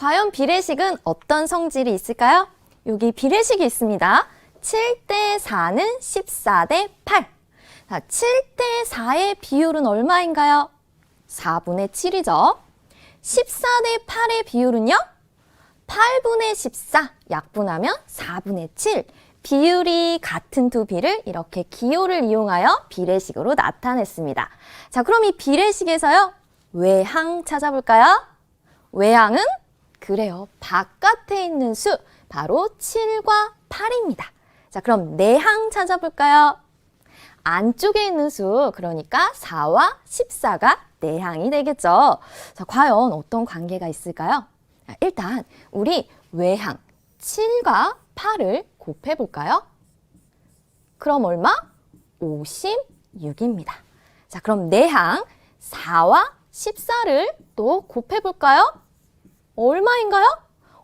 과연 비례식은 어떤 성질이 있을까요? 여기 비례식이 있습니다. 7대 4는 14대 8. 자, 7대 4의 비율은 얼마인가요? 4분의 7이죠. 14대 8의 비율은요? 8분의 14, 약분하면 4분의 7. 비율이 같은 두 비를 이렇게 기호를 이용하여 비례식으로 나타냈습니다. 자, 그럼 이 비례식에서요, 외항 찾아볼까요? 외항은 그래요, 바깥에 있는 수, 바로 7과 8입니다. 자, 그럼 내항 찾아볼까요? 안쪽에 있는 수, 그러니까 4와 14가 내항이 되겠죠. 자, 과연 어떤 관계가 있을까요? 일단 우리 외항 7과 8을 곱해볼까요? 그럼 얼마? 56입니다. 자, 그럼 내항 4와 14를 또 곱해볼까요? 얼마인가요?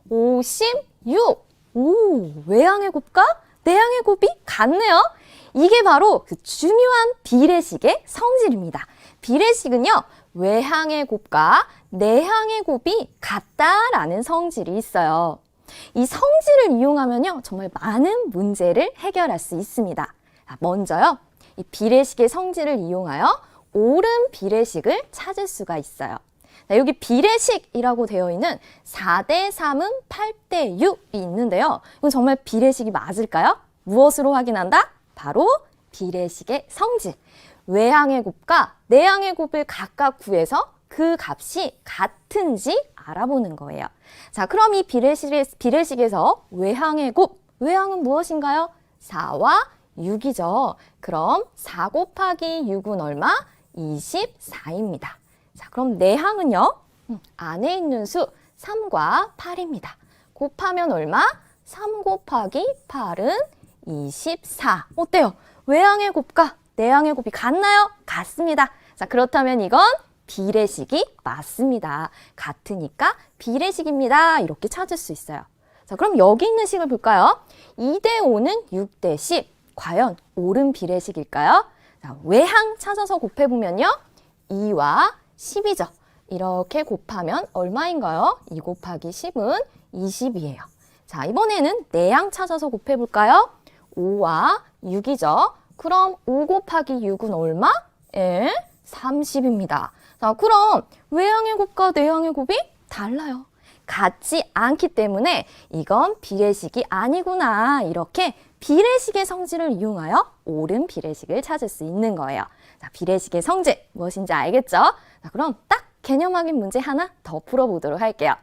56. 오, 외항의 곱과 내항의 곱이 같네요. 이게 바로 그 중요한 비례식의 성질입니다. 비례식은요, 외항의 곱과 내항의 곱이 같다라는 성질이 있어요. 이 성질을 이용하면요, 정말 많은 문제를 해결할 수 있습니다. 먼저요, 이 비례식의 성질을 이용하여 옳은 비례식을 찾을 수가 있어요. 여기 비례식이라고 되어 있는 4대 3은 8대 6이 있는데요. 이건 정말 비례식이 맞을까요? 무엇으로 확인한다? 바로 비례식의 성질. 외항의 곱과 내항의 곱을 각각 구해서 그 값이 같은지 알아보는 거예요. 자, 그럼 이 비례식에서 외항의 곱, 외항은 무엇인가요? 4와 6이죠. 그럼 4 곱하기 6은 얼마? 24입니다. 자, 그럼 내항은요? 안에 있는 수 3과 8입니다. 곱하면 얼마? 3 곱하기 8은 24. 어때요? 외항의 곱과 내항의 곱이 같나요? 같습니다. 자, 그렇다면 이건 비례식이 맞습니다. 같으니까 비례식입니다. 이렇게 찾을 수 있어요. 자, 그럼 여기 있는 식을 볼까요? 2대 5는 6대 10. 과연 옳은 비례식일까요? 자, 외항 찾아서 곱해보면요. 2와 10이죠. 이렇게 곱하면 얼마인가요? 2 곱하기 10은 20이에요. 자, 이번에는 내항 찾아서 곱해볼까요? 5와 6이죠. 그럼 5 곱하기 6은 얼마? 30입니다. 자, 그럼 외항의 곱과 내항의 곱이 달라요. 같지 않기 때문에 이건 비례식이 아니구나. 이렇게 비례식의 성질을 이용하여 옳은 비례식을 찾을 수 있는 거예요. 자, 비례식의 성질 무엇인지 알겠죠? 자, 그럼 딱 개념 확인 문제 하나 더 풀어보도록 할게요.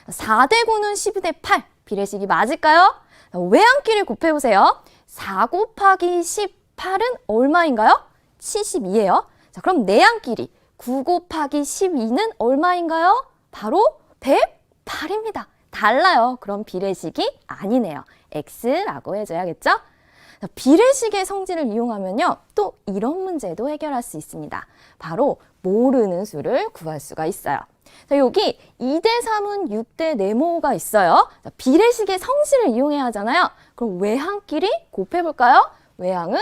4대 9는 12대 8. 비례식이 맞을까요? 자, 외항끼리 곱해보세요. 4 곱하기 18은 얼마인가요? 72예요. 자, 그럼 내항끼리 9 곱하기 12는 얼마인가요? 바로 108입니다. 달라요. 그럼 비례식이 아니네요. X라고 해줘야겠죠? 자, 비례식의 성질을 이용하면요, 또 이런 문제도 해결할 수 있습니다. 바로 모르는 수를 구할 수가 있어요. 자, 여기 2대 3은 6대 네모가 있어요. 자, 비례식의 성질을 이용해야 하잖아요. 그럼 외항끼리 곱해볼까요? 외항은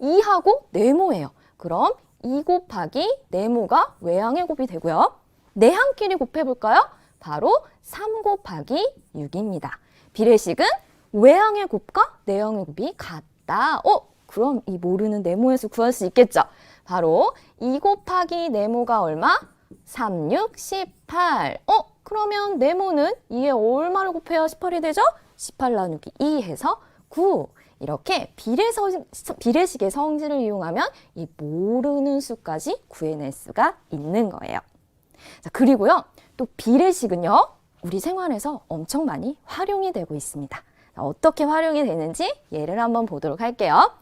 2하고 네모예요. 그럼 2 곱하기 네모가 외항의 곱이 되고요. 내항끼리 곱해볼까요? 바로 3 곱하기 6입니다. 비례식은 외항의 곱과 내항의 곱이 같다. 그럼 이 모르는 네모의 수 구할 수 있겠죠? 바로 2 곱하기 네모가 얼마? 3, 6, 18. 그러면 네모는 2에 얼마를 곱해야 18이 되죠? 18 나누기 2 해서 9. 이렇게 비례식의 성질을 이용하면 이 모르는 수까지 구해낼 수가 있는 거예요. 자, 그리고요, 또 비례식은요, 우리 생활에서 엄청 많이 활용이 되고 있습니다. 자, 어떻게 활용이 되는지 예를 한번 보도록 할게요.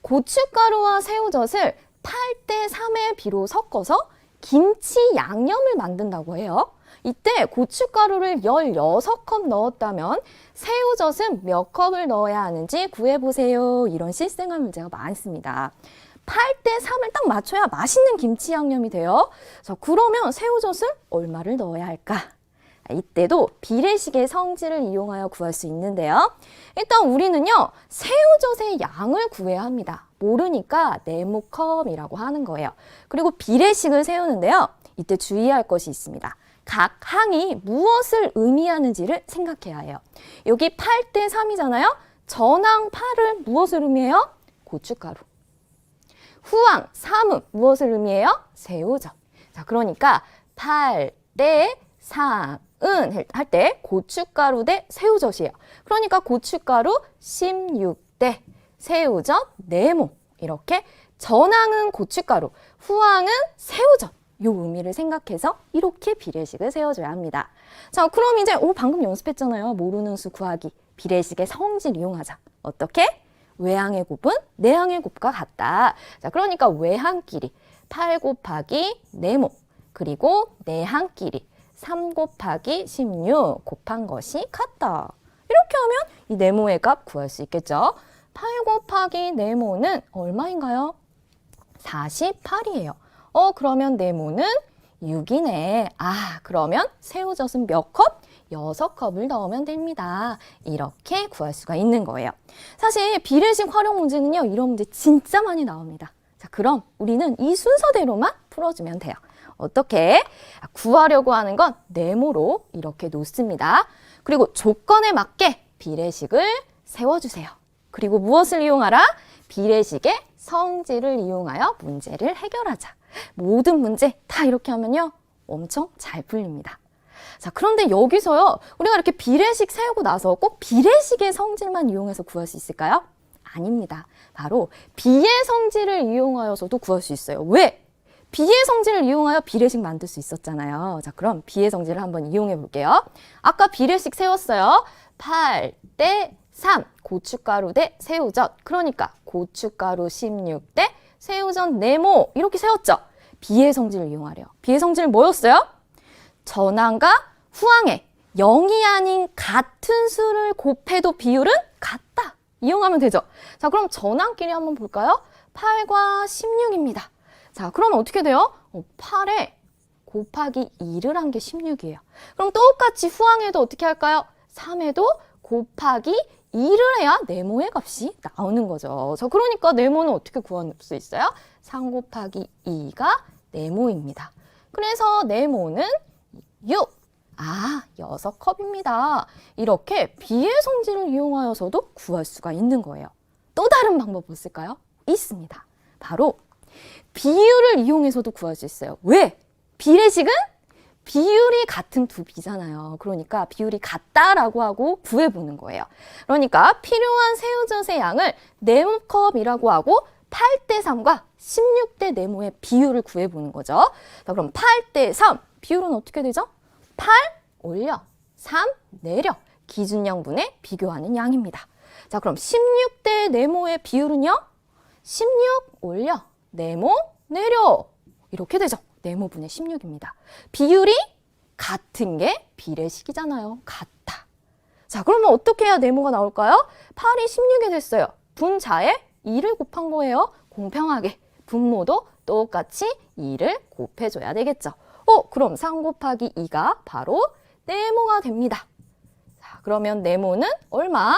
고춧가루와 새우젓을 8대 3의 비로 섞어서 김치 양념을 만든다고 해요. 이때 고춧가루를 16컵 넣었다면 새우젓은 몇 컵을 넣어야 하는지 구해보세요. 이런 실생활 문제가 많습니다. 8대 3을 딱 맞춰야 맛있는 김치 양념이 돼요. 자, 그러면 새우젓을 얼마를 넣어야 할까? 이때도 비례식의 성질을 이용하여 구할 수 있는데요. 일단 우리는요, 새우젓의 양을 구해야 합니다. 모르니까 네모컵이라고 하는 거예요. 그리고 비례식을 세우는데요. 이때 주의할 것이 있습니다. 각 항이 무엇을 의미하는지를 생각해야 해요. 여기 8대 3이잖아요. 전항 8을 무엇을 의미해요? 고춧가루. 후항 3은 무엇을 의미해요? 새우젓. 자, 그러니까 8대 3은 할 때 고춧가루 대 새우젓이에요. 그러니까 고춧가루 16대 새우젓 4모. 이렇게 전항은 고춧가루, 후항은 새우젓. 요 의미를 생각해서 이렇게 비례식을 세워줘야 합니다. 자, 그럼 이제 방금 연습했잖아요. 모르는 수 구하기. 비례식의 성질 이용하자. 어떻게? 외항의 곱은 내항의 곱과 같다. 자, 그러니까 외항끼리 8 곱하기 4모 그리고 내항끼리 3 곱하기 16 곱한 것이 같다. 이렇게 하면 이 네모의 값 구할 수 있겠죠. 8 곱하기 네모는 얼마인가요? 48이에요. 그러면 네모는 6이네. 그러면 새우젓은 몇 컵? 6컵을 넣으면 됩니다. 이렇게 구할 수가 있는 거예요. 사실 비례식 활용 문제는요, 이런 문제 진짜 많이 나옵니다. 자, 그럼 우리는 이 순서대로만 풀어주면 돼요. 어떻게? 구하려고 하는 건 네모로 이렇게 놓습니다. 그리고 조건에 맞게 비례식을 세워주세요. 그리고 무엇을 이용하라? 비례식의 성질을 이용하여 문제를 해결하자. 모든 문제 다 이렇게 하면요, 엄청 잘 풀립니다. 자, 그런데 여기서요, 우리가 이렇게 비례식 세우고 나서 꼭 비례식의 성질만 이용해서 구할 수 있을까요? 아닙니다. 바로 비의 성질을 이용하여서도 구할 수 있어요. 왜? 비의 성질을 이용하여 비례식 만들 수 있었잖아요. 자, 그럼 비의 성질을 한번 이용해 볼게요. 아까 비례식 세웠어요. 8대 3, 고춧가루 대 새우젓. 그러니까 고춧가루 16대 새우젓 4모 이렇게 세웠죠. 비의 성질을 이용하래요. 비의 성질은 뭐였어요? 전항과 후항에 0이 아닌 같은 수를 곱해도 비율은 같다. 이용하면 되죠. 자, 그럼 전항끼리 한번 볼까요? 8과 16입니다. 자, 그러면 어떻게 돼요? 8에 곱하기 2를 한 게 16이에요. 그럼 똑같이 후항에도 어떻게 할까요? 3에도 곱하기 2를 해야 네모의 값이 나오는 거죠. 자, 그러니까 네모는 어떻게 구할 수 있어요? 3 곱하기 2가 네모입니다. 그래서 네모는 6. 6컵입니다. 이렇게 비의 성질을 이용하여서도 구할 수가 있는 거예요. 또 다른 방법 없을까요? 있습니다. 바로 비율을 이용해서도 구할 수 있어요. 왜? 비례식은 비율이 같은 두 비잖아요. 그러니까 비율이 같다라고 하고 구해보는 거예요. 그러니까 필요한 새우젓의 양을 네모컵이라고 하고 8대 3과 16대 네모의 비율을 구해보는 거죠. 자, 그럼 8대 3 비율은 어떻게 되죠? 8 올려, 3 내려. 기준양분에 비교하는 양입니다. 자, 그럼 16대 네모의 비율은요? 16 올려, 네모 내려. 이렇게 되죠. 네모분의 16입니다. 비율이 같은 게 비례식이잖아요. 같다. 자, 그러면 어떻게 해야 네모가 나올까요? 8이 16이 됐어요. 분자에 2를 곱한 거예요. 공평하게. 분모도 똑같이 2를 곱해줘야 되겠죠. 그럼 3 곱하기 2가 바로 네모가 됩니다. 자, 그러면 네모는 얼마?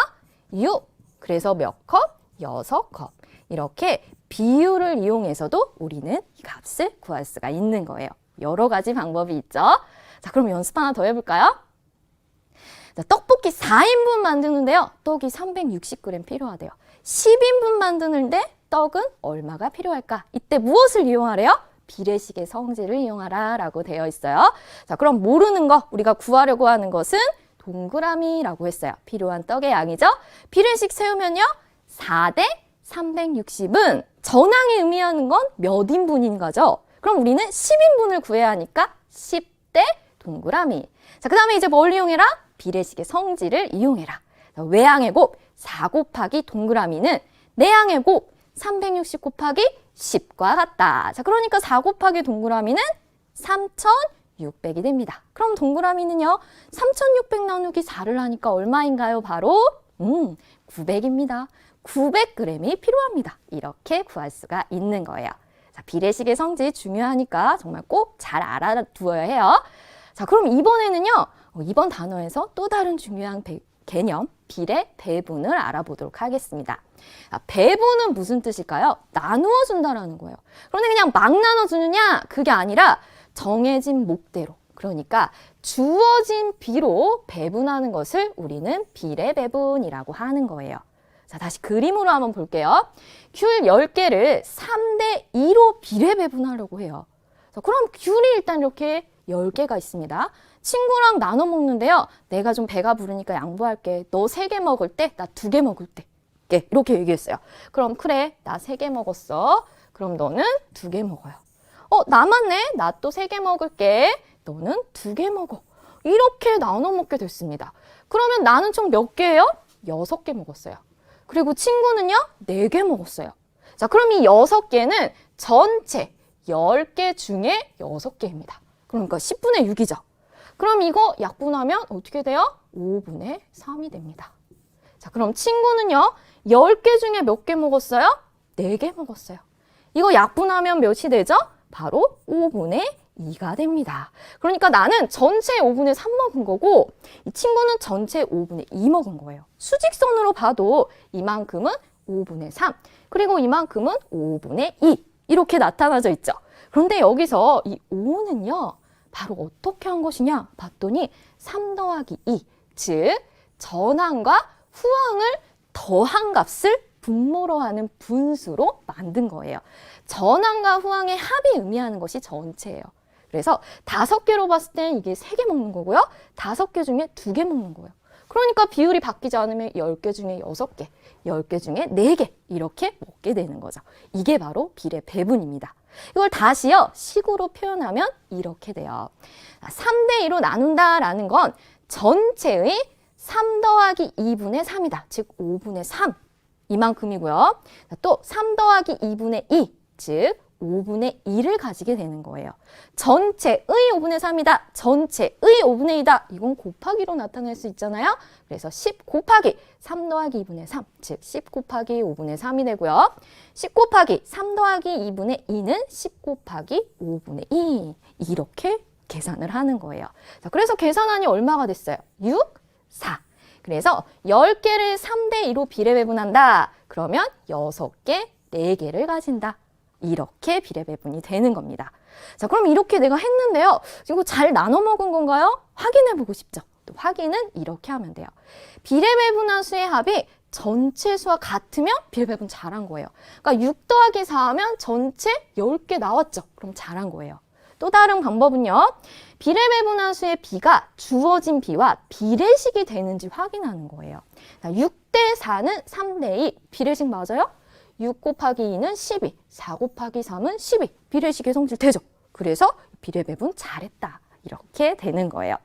6. 그래서 몇 컵? 6컵. 이렇게 비율을 이용해서도 우리는 이 값을 구할 수가 있는 거예요. 여러 가지 방법이 있죠. 자, 그럼 연습 하나 더 해볼까요? 자, 떡볶이 4인분 만드는데요. 떡이 360g 필요하대요. 10인분 만드는데 떡은 얼마가 필요할까? 이때 무엇을 이용하래요? 비례식의 성질을 이용하라 라고 되어 있어요. 자, 그럼 모르는 거 우리가 구하려고 하는 것은 동그라미라고 했어요. 필요한 떡의 양이죠. 비례식 세우면요. 4대 360은 전항이 의미하는 건 몇 인분인 거죠? 그럼 우리는 10인분을 구해야 하니까 10대 동그라미. 자, 그 다음에 이제 뭘 이용해라? 비례식의 성질을 이용해라. 자, 외항의 곱 4 곱하기 동그라미는 내항의 곱 360 곱하기 10과 같다. 자, 그러니까 4 곱하기 동그라미는 3,600이 됩니다. 그럼 동그라미는요. 3,600 나누기 4를 하니까 얼마인가요? 바로 900입니다. 900g이 필요합니다. 이렇게 구할 수가 있는 거예요. 자, 비례식의 성질 중요하니까 정말 꼭 잘 알아두어야 해요. 자, 그럼 이번에는요. 이번 단어에서 또 다른 중요한 개념, 비례 배분을 알아보도록 하겠습니다. 배분은 무슨 뜻일까요? 나누어 준다라는 거예요. 그런데 그냥 막 나눠주느냐? 그게 아니라 정해진 목대로. 그러니까 주어진 비로 배분하는 것을 우리는 비례배분이라고 하는 거예요. 자, 다시 그림으로 한번 볼게요. 귤 10개를 3대 2로 비례배분하려고 해요. 자, 그럼 귤이 일단 이렇게 10개가 있습니다. 친구랑 나눠 먹는데요. 내가 좀 배가 부르니까 양보할게. 너 3개 먹을 때, 나 2개 먹을 때. 이렇게 얘기했어요. 그럼 그래, 나 3개 먹었어. 그럼 너는 2개 먹어요. 남았네. 나 또 3개 먹을게. 너는 2개 먹어. 이렇게 나눠 먹게 됐습니다. 그러면 나는 총 몇 개예요? 6개 먹었어요. 그리고 친구는요? 4개 먹었어요. 자, 그럼 이 6개는 전체 10개 중에 6개입니다. 그러니까 10분의 6이죠. 그럼 이거 약분하면 어떻게 돼요? 5분의 3이 됩니다. 자, 그럼 친구는요? 10개 중에 몇 개 먹었어요? 4개 먹었어요. 이거 약분하면 몇이 되죠? 바로 5분의 2가 됩니다. 그러니까 나는 전체 5분의 3 먹은 거고 이 친구는 전체 5분의 2 먹은 거예요. 수직선으로 봐도 이만큼은 5분의 3 그리고 이만큼은 5분의 2 이렇게 나타나져 있죠. 그런데 여기서 이 5는요. 바로 어떻게 한 것이냐 봤더니 3 더하기 2 즉 전항과 후항을 더한 값을 분모로 하는 분수로 만든 거예요. 전항과 후항의 합이 의미하는 것이 전체예요. 그래서 5개로 봤을 때는 이게 3개 먹는 거고요. 5개 중에 2개 먹는 거예요. 그러니까 비율이 바뀌지 않으면 10개 중에 6개, 10개 중에 4개 이렇게 먹게 되는 거죠. 이게 바로 비례 배분입니다. 이걸 다시요. 식으로 표현하면 이렇게 돼요. 3대 2로 나눈다라는 건 전체의 3 더하기 2분의 3이다. 즉 5분의 3 이만큼이고요. 또 3 더하기 2분의 2, 즉 5분의 2를 가지게 되는 거예요. 전체의 5분의 3이다. 전체의 5분의 2다. 이건 곱하기로 나타낼 수 있잖아요. 그래서 10 곱하기 3 더하기 2분의 3, 즉 10 곱하기 5분의 3이 되고요. 10 곱하기 3 더하기 2분의 2는 10 곱하기 5분의 2. 이렇게 계산을 하는 거예요. 자, 그래서 계산안이 얼마가 됐어요? 6, 4. 그래서 10개를 3대 2로 비례배분한다. 그러면 6개, 4개를 가진다. 이렇게 비례배분이 되는 겁니다. 자, 그럼 이렇게 내가 했는데요. 이거 잘 나눠 먹은 건가요? 확인해 보고 싶죠? 또 확인은 이렇게 하면 돼요. 비례배분한 수의 합이 전체 수와 같으면 비례배분 잘한 거예요. 그러니까 6 더하기 4 하면 전체 10개 나왔죠? 그럼 잘한 거예요. 또 다른 방법은요. 비례배분한 수의 비가 주어진 비와 비례식이 되는지 확인하는 거예요. 6대 4는 3대 2. 비례식 맞아요? 6 곱하기 2는 12, 4 곱하기 3은 12. 비례식의 성질 되죠? 그래서 비례배분 잘했다. 이렇게 되는 거예요.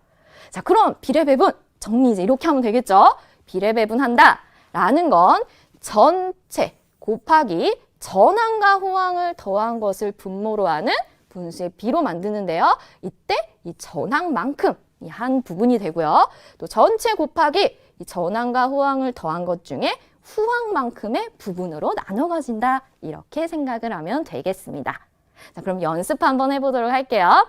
자, 그럼 비례배분 정리 이제 이렇게 하면 되겠죠? 비례배분한다 라는 건 전체 곱하기 전항과 후항을 더한 것을 분모로 하는 분수의 비로 만드는데요. 이때 이 전항만큼 이 한 부분이 되고요. 또 전체 곱하기 이 전항과 후항을 더한 것 중에 후항만큼의 부분으로 나눠 가진다. 이렇게 생각을 하면 되겠습니다. 자, 그럼 연습 한번 해보도록 할게요.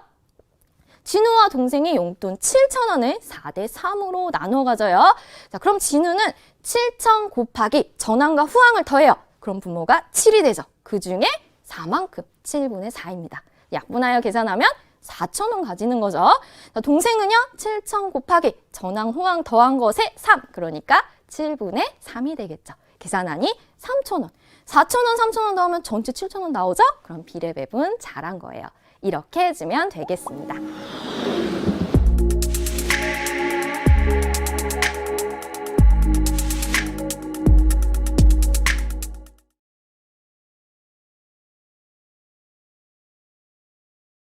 진우와 동생이 용돈 7,000원을 4대 3으로 나눠 가져요. 자, 그럼 진우는 7,000 곱하기 전항과 후항을 더해요. 그럼 분모가 7이 되죠. 그 중에 4만큼 7분의 4입니다. 약분하여 계산하면 4,000원 가지는 거죠. 자, 동생은요. 7,000 곱하기 전항, 후항 더한 것에 3. 그러니까 7분의 3이 되겠죠. 계산하니 3,000원. 4,000원, 3,000원 더하면 전체 7,000원 나오죠? 그럼 비례배분 잘한 거예요. 이렇게 해주면 되겠습니다.